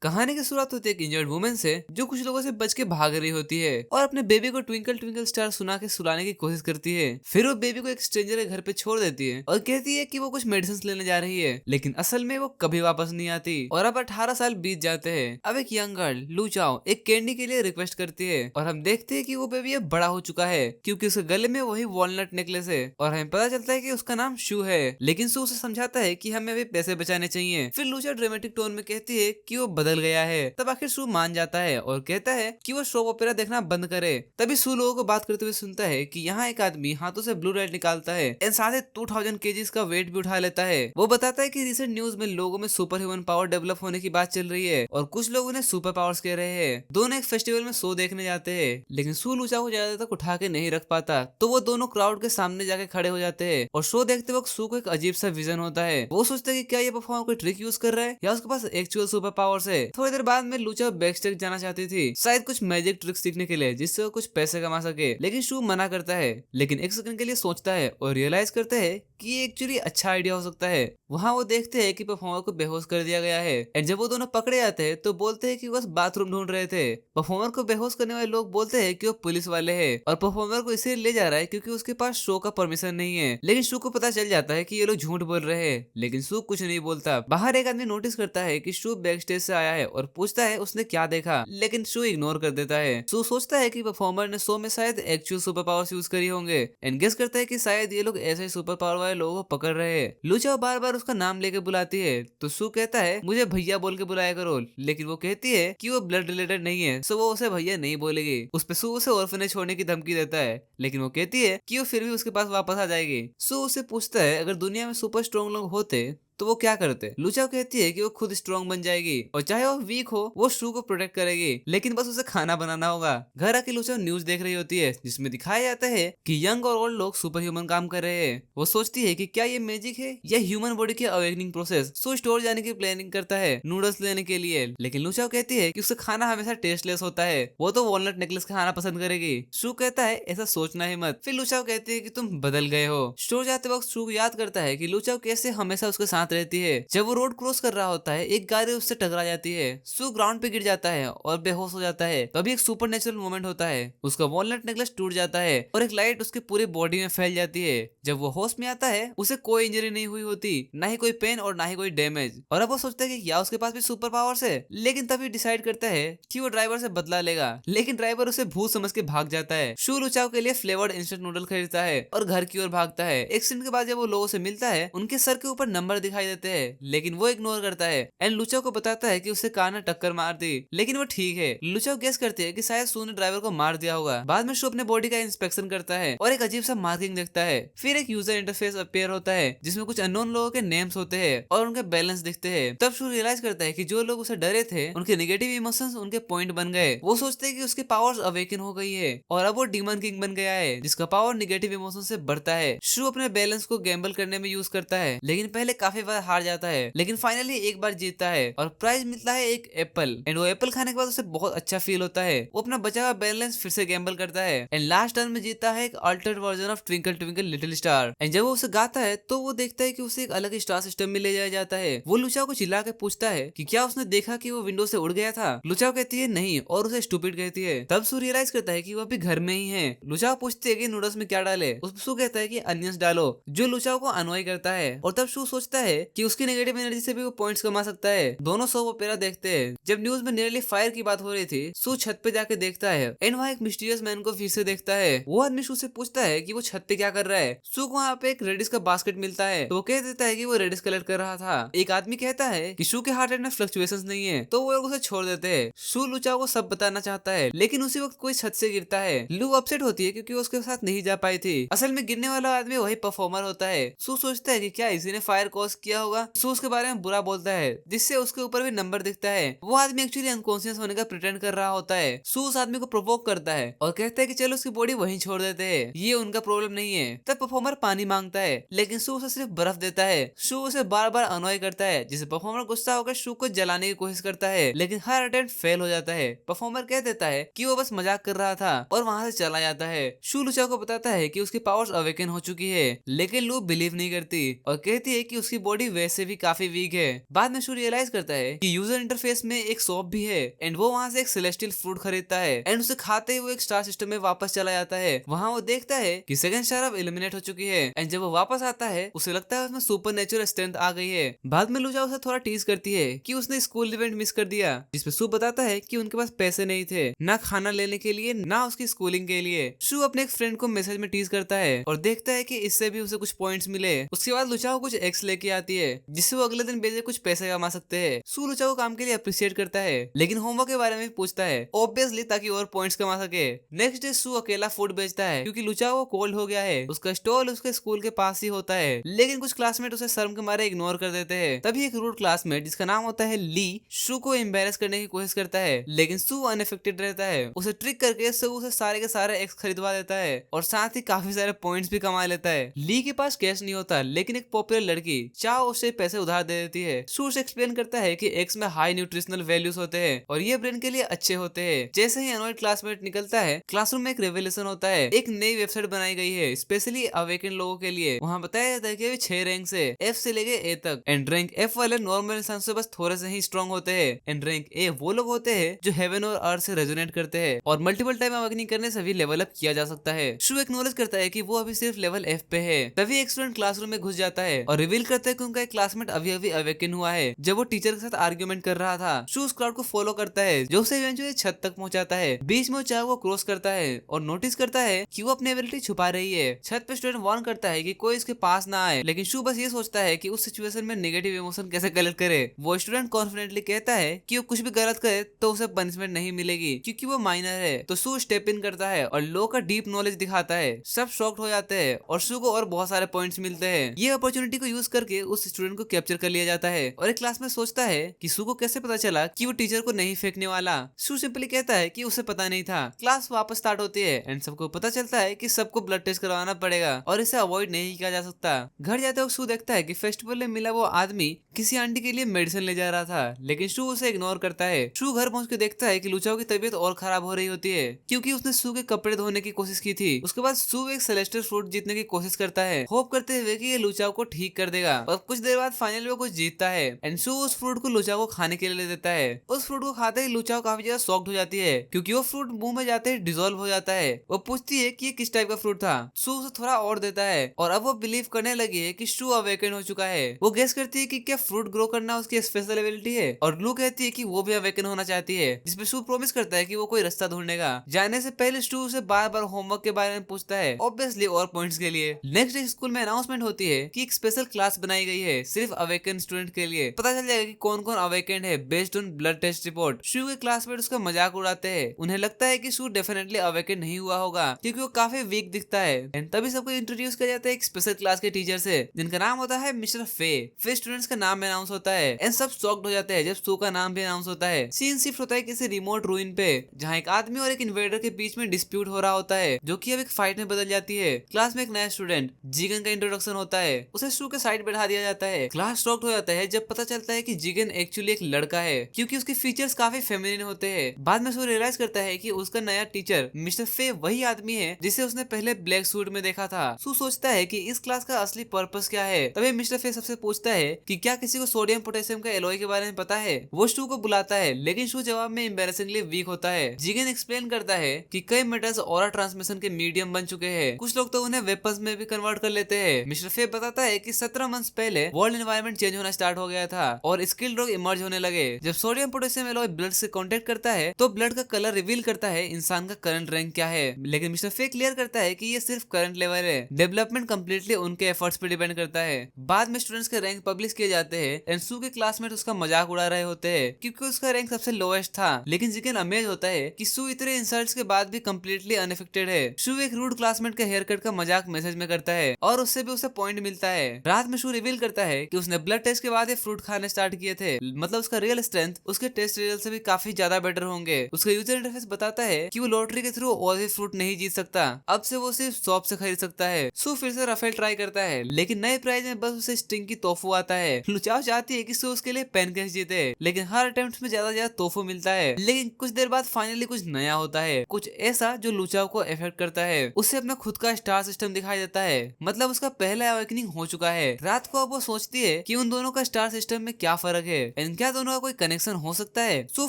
कहानी की शुरुआत होती है एक इंजर्ड वुमेन से जो कुछ लोगों से बच के भाग रही होती है और अपने बेबी को ट्विंकल ट्विंकल स्टार सुना के सुलाने की कोशिश करती है। फिर वो बेबी को एक स्ट्रेंजर के घर पे छोड़ देती है और कहती है कि वो कुछ मेडिसिन लेने जा रही है, लेकिन असल में वो कभी वापस नहीं आती। और अब 18 साल बीत जाते हैं। अब एक यंग गर्ल लू चाओ एक कैंडी के लिए रिक्वेस्ट करती है और हम देखते हैं कि वो बेबी अब बड़ा हो चुका है क्योंकि उसके गले में वही वॉलनट नेकलेस है और हमें पता चलता है कि उसका नाम शू है। लेकिन शू उसे समझाता है कि हमें अभी पैसे बचाने चाहिए। फिर लूचा ड्रामेटिक टोन में कहती है कि वो बदल गया है। तब आखिर सू मान जाता है और कहता है कि वो सोप ओपेरा देखना बंद करे। तभी सू लोगों को बात करते हुए सुनता है कि यहाँ एक आदमी हाथों से ब्लू लाइट निकालता है एंड साथ ही 2000 केजीज का वेट भी उठा लेता है। वो बताता है कि रिसेंट न्यूज में लोगों में सुपर ह्यूमन पावर डेवलप होने की बात चल रही है और कुछ लोग उन्हें सुपर पावर्स कह रहे हैं। दोनों एक फेस्टिवल में शो देखने जाते हैं, लेकिन सू लूचा को ज्यादा तक उठा के नहीं रख पाता, तो वो दोनों क्राउड के सामने जाके खड़े हो जाते हैं। और शो देखते वक्त सू को एक अजीब सा विजन होता है। वो सोचते हैं कि क्या ये परफॉर्मर कोई ट्रिक यूज कर रहा है या उसके पास एक्चुअल सुपर पावर्स है। थोड़ी देर बाद में लूचा बैक स्टेज जाना चाहती थी, शायद कुछ मैजिक ट्रिक्स सीखने के लिए जिससे वो कुछ पैसे कमा सके, लेकिन शू मना करता है। लेकिन एक सेकंड के लिए सोचता है और रियलाइज करता है कि ये एक्चुअली अच्छा आइडिया हो सकता है। वहाँ वो देखते हैं कि परफॉर्मर को बेहोश कर दिया गया है एंड जब वो दोनों पकड़े जाते हैं तो बोलते हैं कि बस बाथरूम ढूंढ रहे थे। परफॉर्मर को बेहोश करने वाले लोग बोलते हैं कि वो पुलिस वाले हैं और परफॉर्मर को इसलिए ले जा रहा है क्योंकि उसके पास शो का परमिशन नहीं है। लेकिन शू को पता चल जाता है कि ये लोग झूठ बोल रहे हैं, लेकिन शू कुछ नहीं बोलता। बाहर एक आदमी नोटिस करता है कि शू बैक स्टेज से आया है और पूछता है उसने क्या देखा, लेकिन शू इग्नोर कर देता है। शू सोचता है कि परफॉर्मर ने शो में शायद एक्चुअल सुपर पावर्स यूज करी होंगे एंड गेस करता है कि शायद ये लोग ऐसे ही सुपर पावर वाले लोगों को पकड़ रहे हैं। लूचा बार बार उसका नाम लेके बुलाती है तो शू कहता है मुझे भैया बोल के बुलाया करो, लेकिन वो कहती है कि वो ब्लड रिलेटेड नहीं है, सो वो उसे भैया नहीं बोलेगी। उस पे शू उसे ऑर्फनेज छोड़ने की धमकी देता है, लेकिन वो कहती है कि वो फिर भी उसके पास वापस आ जाएगी। शू उसे पूछता है अगर दुनिया में सुपर स्ट्रॉन्ग लोग होते तो वो क्या करते। लूचा कहती है कि वो खुद स्ट्रॉन्ग बन जाएगी और चाहे वो वीक हो वो शू को प्रोटेक्ट करेगी, लेकिन बस उसे खाना बनाना होगा। घर आके लूचा न्यूज देख रही होती है जिसमें दिखाया जाता है कि यंग और ओल्ड लोग सुपर ह्यूमन काम कर रहे हैं। वो सोचती है कि क्या ये मैजिक है या ह्यूमन बॉडी की अवेकनिंग प्रोसेस। सो स्टोर जाने की प्लानिंग करता है नूडल्स लेने के लिए, लेकिन लूचा कहती है कि उसका खाना हमेशा टेस्टलेस होता है, वो तो वॉलनट नेकलेस का खाना पसंद करेगी। शू कहता है ऐसा सोचना ही मत। फिर लूचा कहती है कि तुम बदल गए हो। स्टोर जाते वक्त शू याद करता है कि लूचा कैसे हमेशा उसके साथ रहती है। जब वो रोड क्रॉस कर रहा होता है एक गाड़ी उससे टकरा जाती है। शू ग्राउंड पे गिर जाता है और बेहोश हो जाता है। तभी एक सुपर नेचुरल मोमेंट होता है, उसका वॉलनट नेकलेस टूट जाता है और एक लाइट उसकी पूरी बॉडी में फैल जाती है। जब वो होश में आता है उसे कोई इंजरी नहीं हुई होती, ना ही कोई पेन और ना ही कोई डैमेज। और अब वो सोचता है कि क्या उसके पास भी सुपर पावर्स है, लेकिन तभी डिसाइड करता है कि वो ड्राइवर से बदला लेगा, लेकिन ड्राइवर उसे भूत समझ के भाग जाता है। शू लुचाओ के लिए फ्लेवर्ड इंस्टेंट नूडल खरीदता है और घर की ओर भागता है। एक सीन के बाद जब वो लोगों से मिलता है उनके सर के ऊपर नंबर दिखाई देते हैं, लेकिन वो इग्नोर करता है एंड लुचाओ को बताता है कि उसे कार ने टक्कर मार दी, लेकिन वो ठीक है। लुचाओ गेस करती है कि शायद शू ने ड्राइवर को मार दिया होगा। बाद में शू अपने बॉडी का इंस्पेक्शन करता है और एक अजीब सा मार्किंग देखता है। फिर एक यूजर इंटरफेस अपीयर होता है जिसमें कुछ अननोन लोगों के नेम्स होते हैं और उनके बैलेंस दिखते हैं। तब शू रियलाइज करता है कि जो लोग उसे डरे थे उनके नेगेटिव इमोशंस उनके पॉइंट बन गए। वो सोचते हैं कि उसकी पावर्स अवेकन हो गई है और अब वो डीमन किंग बन गया है जिसका पावर नेगेटिव इमोशन से बढ़ता है। शू अपने बैलेंस को गैम्बल करने में यूज करता है, लेकिन पहले काफी बार हार जाता है, लेकिन फाइनली एक बार जीतता है और प्राइज मिलता है एक एप्पल। एंड वो एप्पल खाने के बाद उसे बहुत अच्छा फील होता है। वो अपना बचा हुआ बैलेंस फिर से गैम्बल करता है एंड लास्ट टर्न में जीतता है एक Altered version of twinkle twinkle little star. And जब वो उसे गाता है तो वो देखता है कि उसे एक अलग स्टार सिस्टम में ले जाया जाता है। वो लुचाओ को चिल्ला के पूछता है कि क्या उसने देखा कि वो विंडो से उड़ गया था। लुचाओ कहती है नहीं और उसे स्टूपिड कहती है। तब सू रियलाइज करता है कि वो अभी घर में ही है। लुचाओ पूछती है कि नूडल्स में क्या डाले। उस सू कहता है कि अनियंस डालो, जो लुचाओ को अनोय करता है। और तब शू सोचता है कि उसकी नेगेटिव एनर्जी से भी वो पॉइंट्स कमा सकता है। दोनों सोप ओपेरा देखते हैं। जब न्यूज में नियरली फायर की बात हो रही थी शू छत पे जाके देखता है एंड वहाँ एक मिस्टीरियस मैन को फिर से देखता है। वो आदमी शू से पूछता है कि वो छत पे क्या कर रहा है। शू को वहाँ पे एक रेडिस का बास्केट मिलता है तो वो कह देता है कि वो रेडिस कलेक्ट कर रहा था। एक आदमी कहता है कि शू के हार्ट रेट में फ्लक्चुएशंस नहीं है, तो वो लोग उसे छोड़ देते हैं। शू लुचाओ को सब बताना चाहता है, लेकिन उसी वक्त कोई छत से गिरता है। लू अपसेट होती है क्योंकि वो उसके साथ नहीं जा पाई थी। असल में गिरने वाला आदमी वही परफॉर्मर होता है। शू सोचता है कि क्या इसी ने फायर कॉज किया होगा। शू उसके बारे में बुरा बोलता है जिससे उसके ऊपर भी नंबर दिखता है। वो आदमी एक्चुअली अनकॉन्शियस होने का प्रिटेंड कर रहा होता है। शू उस आदमी को प्रोवोक करता है और कहता है कि चलो उसकी बॉडी वहीं छोड़ देते हैं, ये उनका प्रॉब्लम नहीं है। तब परफॉर्मर पानी मांगता है, लेकिन शू उसे सिर्फ बर्फ देता है। शू उसे बार बार अनॉय करता है जिससे परफॉर्मर गुस्सा होकर शू को जलाने की कोशिश करता है, लेकिन हर अटेम्प्ट फेल हो जाता है। परफॉर्मर कह देता है कि वो बस मजाक कर रहा था और वहां से चला जाता है। शू लुचा को बताता है कि उसकी पावर्स अवेकन हो चुकी है, लेकिन लू बिलीव नहीं करती और कहती है कि उसकी बॉडी वैसे भी काफी वीक है। बाद में शू रियलाइज करता है कि यूजर इंटरफेस में एक शॉप भी है एंड वो वहाँ से एक सेलेस्टियल फ्रूट खरीदता है एंड उसे खाते ही वो एक स्टार सिस्टम में वापस चला जाता है। वहाँ वो देखता है कि सेकंड स्टार अब एलिमिनेट हो चुकी है एंड जब वो वापस आता है उसे लगता है उसमें सुपर नेचुरल स्ट्रेंथ आ गई है। बाद में लूचा उसे थोड़ा टीज करती है कि उसने स्कूल इवेंट मिस कर दिया, जिसपे शू बताता है कि उनके पास पैसे नहीं थे, ना खाना लेने के लिए ना उसकी स्कूलिंग के लिए। शू अपने एक फ्रेंड को मैसेज में टीज करता है और देखता है कि इससे भी उसे कुछ पॉइंट्स मिले। उसके बाद लुचाओ कुछ एक्स लेके आती है जिससे वो अगले दिन बेचे कुछ पैसे कमा सकते हैं। शू लुचाओ काम के लिए अप्रिशिएट करता है लेकिन होमवर्क के बारे में पूछता है, ऑब्वियसली ताकि और पॉइंट्स कमा सके। नेक्स्ट डे शू अकेला फूड बेचता है क्योंकि लुचाओ कोल्ड हो गया है। उसका स्टॉल उसके स्कूल के पास ही होता है लेकिन कुछ क्लासमेट उसे शर्म के मारे इग्नोर कर देते हैं। तभी एक रूड क्लासमेट जिसका नाम होता है ली शू को एम्बेरस करने की कोशिश करता है लेकिन शू अनअफेक्टेड रहता है। उसे ट्रिक करके शू उसे सारे के सारे एक्स खरीदवा देता है और साथ ही काफी सारे पॉइंट्स भी कमा लेता है। ली के पास कैश नहीं होता लेकिन एक पॉपुलर लड़की चाओ उसे पैसे उधार दे देती है। शू उसे एक्सप्लेन करता है कि एक्स में हाई न्यूट्रिशनल वैल्यूज होते हैं और ये ब्रेन के लिए अच्छे होते हैं। जैसे ही अनोइड क्लासमेट निकलता है क्लासरूम में एक रेवोल्यूशन होता है। एक नई वेबसाइट बनाई गई है स्पेशली अवेकन लोगों के लिए। वहाँ बताया जाता है कि 6 रैंक से एफ से लेके ए तक एंड रैंक एफ वाले नॉर्मल इंसान से बस थोड़े से ही स्ट्रॉन्ग होते हैं एंड रैंक ए वो लोग होते हैं जो हेवन और अर्थ से रेजोनेट करते हैं और मल्टीपल टाइम अवेकनिंग करने से भी लेवल अप किया जा सकता है। शू एक्नॉलेज करता है कि वो अभी सिर्फ लेवल एफ पे है। तभी एक स्टूडेंट क्लासरूम में घुस जाता है और रिवील करता है कि उनका एक क्लासमेट अभी अभी अवेकन हुआ है जब वो टीचर के साथ आर्ग्यूमेंट कर रहा था। शू उस क्राउड को फॉलो करता है जो उसे इवेंचुअली छत तक पहुंचाता है। बीच में चाहे वो क्रॉस करता है और नोटिस करता है कि वो अपनी एबिलिटी छुपा रही है। छत पे स्टूडेंट वार्न करता है कि कोई इसके पास ना आए लेकिन शू बस ये सोचता है कि उस सिचुएशन में नेगेटिव इमोशन कैसे कलेक्ट करे। वो स्टूडेंट कॉन्फिडेंटली कहता है कि वो कुछ भी गलत करे तो उसे पनिशमेंट नहीं मिलेगी क्योंकि वो माइनर है। तो शू स्टेप इन करता है और लो का डीप नॉलेज दिखाता है। सब शॉक्ड हो जाते हैं और शू को और बहुत सारे पॉइंट्स मिलते हैं। ये अपॉर्चुनिटी को यूज करके उस स्टूडेंट को कैप्चर कर लिया जाता है और एक क्लास में सोचता है कि शू को कैसे पता चला कि वो टीचर को नहीं फेंकने वाला। शू सिंपली कहता है कि उसे पता नहीं था। क्लास वापस स्टार्ट होती है एंड सबको पता चलता है कि सबको ब्लड टेस्ट करवाना पड़ेगा और इसे अवॉइड नहीं किया जा सकता। घर जाते वक्त शू देखता है कि फेस्टिवल में मिला वो आदमी किसी आंटी के लिए मेडिसिन ले जा रहा था लेकिन शू उसे इग्नोर करता है। शू घर पहुंच के देखता है कि लुचाओ की तबीयत और खराब हो रही होती है क्योंकि उसने शू के कपड़े धोने की कोशिश की थी। उसके बाद शू एक सेलेस्टियल फ्रूट जीतने की कोशिश करता है होप करते हुए कि ये लुचाओ को ठीक कर देगा और कुछ देर बाद फाइनली वो कुछ जीतता है एंड शू उस फ्रूट को लुचाओ को खाने के लिए ले देता है। उस फ्रूट को खाते ही लुचाओ काफी ज्यादा शॉक्ड हो जाती है क्योंकि वो फ्रूट मुंह में जाते ही डिसॉल्व हो जाता है। वो पूछती है कि ये किस टाइप का फ्रूट था। शू उसे थोड़ा और देता है और अब वो बिलीव करने लगी है कि शू अवेकन हो चुका है। वो गेस करती है कि क्या फ्रूट ग्रो करना उसकी स्पेशल एबिलिटी है और लू कहती है कि वो भी अवेकन होना चाहती है जिसपे शू प्रॉमिस करता है कि वो कोई रास्ता ढूंढेगा। जाने से पहले शू उसे बार बार होमवर्क के बारे में पूछता है ऑब्वियसली और पॉइंट्स के लिए। नेक्स्ट डे स्कूल में अनाउंसमेंट होती है कि एक स्पेशल क्लास बनाई गई है सिर्फ अवेकन स्टूडेंट के लिए। पता चल जाएगा कि कौन कौन अवेकन है based on blood test report. शू के क्लासमेट उसका मजाक उड़ाते हैं। उन्हें लगता है कि शू डेफिनेटली अवेकन नहीं हुआ होगा क्योंकि वो काफी वीक दिखता है एंड तभी सबको इंट्रोड्यूस किया जाता है एक स्पेशल क्लास के टीचर से जिनका नाम होता है मिस्टर फे। फिर स्टूडेंट्स का नाम अनाउंस होता है एंड सब शॉक्ड हो जाते हैं जब शू का नाम भी अनाउंस होता है। सीन शिफ्ट होता है किसी रिमोट रूइन पे जहाँ एक आदमी और एक इन्वेडर के बीच में डिस्प्यूट हो रहा होता है जो कि अब एक फाइट में बदल जाती है। क्लास में एक नया स्टूडेंट जीगन का इंट्रोडक्शन होता है। उसे शू के साइड बैठा दिया जाता है। क्लास शॉक्ड हो जाता है जब पता चलता है कि जीगन एक्चुअली एक लड़का है क्योंकि उसके फीचर्स काफी फेमिनिन होते हैं। बाद में शू रियलाइज करता है कि उसका नया टीचर मिस्टर फे वही आदमी है जिसे उसने पहले ब्लैक सूट में देखा था। शू सोचता है कि इस क्लास का असली पर्पस क्या है। तभी मिस्टर फे सबसे पूछता है कि क्या किसी को सोडियम पोटेशियम का एलॉय के बारे में पता है। वो शू को बुलाता है लेकिन शू जवाब में एम्बैरेसिंगली वीक होता है। जीगन एक्सप्लेन करता है कि कई मेटल्स ऑरा ट्रांसमिशन के मीडियम बन चुके हैं। कुछ लोग तो उन्हें वेपन्स में भी कन्वर्ट कर लेते हैं। मिस्टर फे बताता है कि 17 मंथ्स पहले वर्ल्ड एनवायरनमेंट चेंज होना स्टार्ट हो गया था और स्किल ड्रॉग इमर्ज होने लगे। जब सोडियम पोटेशियम एलॉय ब्लड से कांटेक्ट करता है तो ब्लड का कलर रिवील करता है इंसान का करंट रैंक क्या है। लेकिन मिस्टर फे क्लियर करता है कि ये सिर्फ करंट लेवल है, डेवलपमेंट कंप्लीटली उनके एफर्ट्स पे डिपेंड करता है। बाद में स्टूडेंट्स के रैंक पब्लिश किए जाते हैं एंड शू के क्लासमेट उसका मजाक उड़ा रहे होते हैं क्योंकि उसका रैंक सबसे लोएस्ट था। लेकिन जिगन अमेज होता है कि शू इतने इंसल्ट्स के बाद भी कंप्लीटली अनअफेक्टेड है। शू एक रूड क्लासमेट के हेयर कट का मजाक मैसेज में करता है और उससे भी उसे पॉइंट मिलता है। रात में शू रिवील करता है कि उसने ब्लड टेस्ट के बाद ये फ्रूट खाने स्टार्ट किए थे, मतलब उसका रियल स्ट्रेंथ उसके टेस्ट रिजल्ट से भी काफी ज्यादा बेटर होंगे। उसका यूजर इंटरफेस बताता है कि वो लॉटरी के थ्रू और भी फ्रूट नहीं जीत सकता, अब से वो सिर्फ शॉप से खरीद सकता है। शू फिर से रफेल ट्राई करता है लेकिन नए प्राइज में बस उसे स्टिंग की तोहफा आता है। लुचाओ चाहती है कि शू उसके लिए पेनकेक्स जीते लेकिन हर अटेम्प्ट में ज्यादा तोहफा मिलता है। लेकिन कुछ देर बाद फाइनली कुछ नया होता है, कुछ ऐसा जो लुचाओ को इफेक्ट करता है। उसे अपना खुद का स्टार सिस्टम दिखाई देता है, मतलब उसका पहला अवेकनिंग हो चुका है। रात को अब वो सोचती है कि उन दोनों का स्टार सिस्टम में क्या फर्क है एंड क्या दोनों का कोई कनेक्शन हो सकता है। सू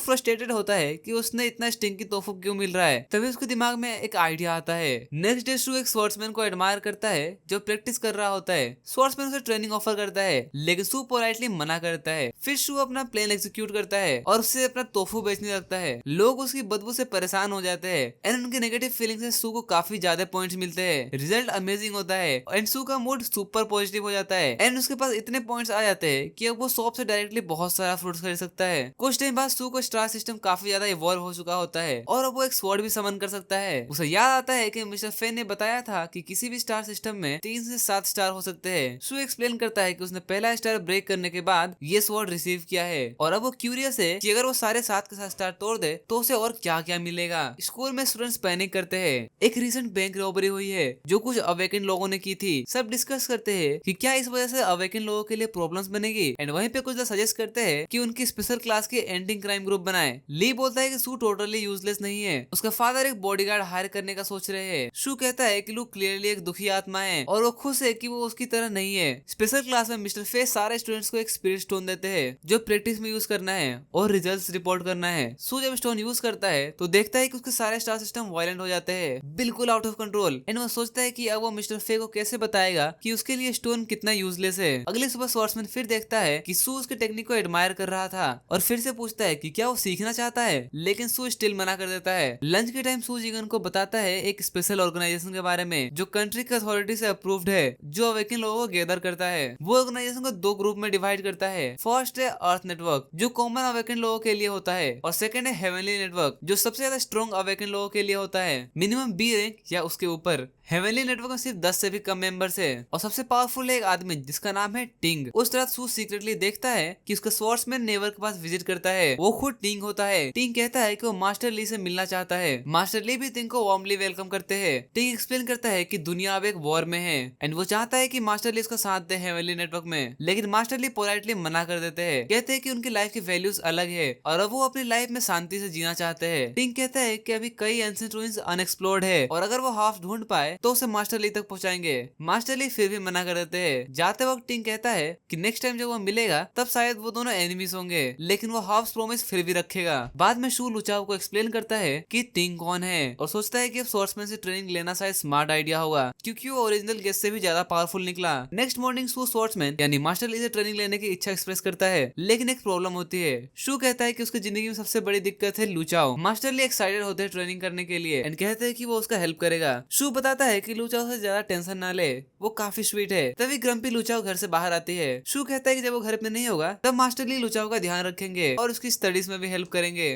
फ्रस्ट्रेटेड होता है कि उसने इतना स्टिंकी तोहफा क्यों मिल रहा है। तभी उसके दिमाग में एक आइडिया आता है। नेक्स्ट डे सू एक स्वॉर्ड्समैन को एडमायर करता है जो प्रैक्टिस कर रहा होता है। स्वॉर्ड्समैन उसे ट्रेनिंग ऑफर करता है लेकिन सू पोलाइटली मना करता है। फिर सू अपना प्लान एग्जीक्यूट करता है और उससे अपना तोहफू बेचने लगता है। लोग उसकी बदबू से परेशान हो जाते हैं एंड उनकी नेगेटिव फीलिंग से सू को काफी ज्यादा पॉइंट्स मिलते हैं। रिजल्ट अमेजिंग होता है एंड सू का मूड सुपर पॉजिटिव हो जाता है एंड उसके पास इतने पॉइंट्स आ जाते हैं कि अब वो शॉप से डायरेक्टली बहुत सारा फ्रूट्स खरीद सकता है। कुछ टाइम बाद सू को स्टार सिस्टम काफी ज्यादा इवॉल्व हो चुका होता है और अब वो एक स्वॉर्ड भी समन कर सकता है। उसे याद आता है कि मिस्टर फेन ने बताया था कि किसी भी स्टार सिस्टम में 3 से 7 स्टार हो सकते हैं। सू एक्सप्लेन करता है कि उसने पहला स्टार ब्रेक करने के बाद ये स्वॉर्ड रिसीव किया है और अब वो क्यूरियस है कि अगर वो सारे 7 के साथ स्टार तोड़ दे तो उसे और क्या क्या मिलेगा। स्कूल में स्टूडेंट्स पैनिक करते हैं। एक रिसेंट बैंक रॉबरी हुई है जो कुछ अवेकन लोगों ने की थी। सब डिस्कस करते हैं कि क्या इस वजह से अवेकन लोगों के लिए प्रॉब्लम्स बनेगी एंड वहीं पे कुछ सजेस्ट करते हैं कि उनकी स्पेशल क्लास के एंटी क्राइम ग्रुप बनाए। ली बोलता है कि सू टोटली यूजलेस नहीं है। उसका फादर एक बॉडीगार्ड हायर करने का सोच रहे हैं। शू कहता है कि लू क्लियरली एक दुखी आत्मा है और वो खुश है कि वो उसकी तरह नहीं है। स्पेशल क्लास में मिस्टर फेस सारे स्टूडेंट्स को एक स्पिरिट स्टोन देते हैं जो प्रैक्टिस में यूज करना है और रिजल्ट्स रिपोर्ट करना है। सू जब स्टोन यूज करता है तो देखता है कि उसके सारे स्टार सिस्टम वायलेंट हो जाते हैं, बिल्कुल आउट ऑफ कंट्रोल एंड वो सोचता है कि अब वो मिस्टर फे को कैसे बताएगा कि उसके लिए स्टोन कितना यूजलेस है। अगली सुबह स्वॉर्ड्समैन फिर देखता है कि सू उसके टेक्निक को एडमायर कर रहा था और फिर से पूछता है कि क्या वो सीखना चाहता है लेकिन सू स्टिल मना कर देता है। लंच के टाइम सू जिगन को बताता है एक स्पेशल ऑर्गेनाइजेशन के बारे में जो कंट्री की अथॉरिटी से अप्रूव्ड है जो अवेकन लोगों को गैदर करता है। वो ऑर्गेनाइजेशन को 2 ग्रुप में डिवाइड करता है। फर्स्ट है अर्थ नेटवर्क जो कॉमन अवेकन लोगों के लिए होता है और सेकंड है हेवनली नेटवर्क जो सबसे ज्यादा स्ट्रॉन्ग अवेकन लोगों के लिए होता है, मिनिमम बी रैंक या उसके ऊपर। हेवनली नेटवर्क में सिर्फ 10 से भी कम मेंबर्स है और सबसे पावरफुल है एक आदमी जिसका नाम है टिंग। उस रात सू सीक्रेटली देखता है कि उसका स्वॉर्ड्समैन नेवर के पास विजिट करता है। वो खुद टिंग होता है। टिंग कहता है कि वो मास्टर ली से मिलना चाहता है। मास्टर ली भी टिंग को वार्मली वेलकम करते हैं। टिंग एक्सप्लेन करता है कि दुनिया अब एक वॉर में है एंड वो चाहता है कि मास्टर ली उसका साथ दे हेवनली नेटवर्क में, लेकिन मास्टर ली पोलाइटली मना कर देते हैं। कहते हैं कि उनकी लाइफ की वैल्यूज अलग है और अब वो अपनी लाइफ में शांति से जीना चाहते हैं। टिंग कहता है कि अभी कई एंशिएंट रूइंस अनएक्सप्लोर्ड है और अगर वो हाफ ढूंढ पाए तो उसे मास्टर ली तक पहुंचाएंगे। मास्टर ली फिर भी मना कर देते हैं। जाते वक्त टिंग कहता है कि नेक्स्ट टाइम जब वो मिलेगा तब शायद वो दोनों एनिमीज होंगे, लेकिन वो हाफ प्रॉमिस फिर भी रखेगा। बाद में शू लुचाओ को एक्सप्लेन करता है कि टिंग कौन है और सोचता है कि अब स्वॉर्ड्समैन से ट्रेनिंग लेना शायद स्मार्ट आइडिया होगा क्योंकि वो ओरिजिनल गेस्ट से भी ज्यादा पावरफुल निकला। नेक्स्ट मॉर्निंग शू स्वॉर्ड्समैन यानी मास्टर ली से ट्रेनिंग लेने की इच्छा एक्सप्रेस करता है, लेकिन एक प्रॉब्लम होती है। शू कहता है कि उसकी जिंदगी में सबसे बड़ी दिक्कत है लुचाओ। मास्टर ली एक्साइटेड होते हैं ट्रेनिंग करने के लिए एंड कहते हैं कि वो उसका हेल्प करेगा। शू बताता है कि लुचाओ से ज्यादा टेंशन ना ले, वो काफी स्वीट है। तभी ग्रम्पी लुचाओ घर से बाहर आती है। शू कहता है कि जब वो घर पे नहीं होगा तब मास्टर ली लुचाओ का ध्यान रखेंगे और उसकी स्टडीज में भी हेल्प करेंगे।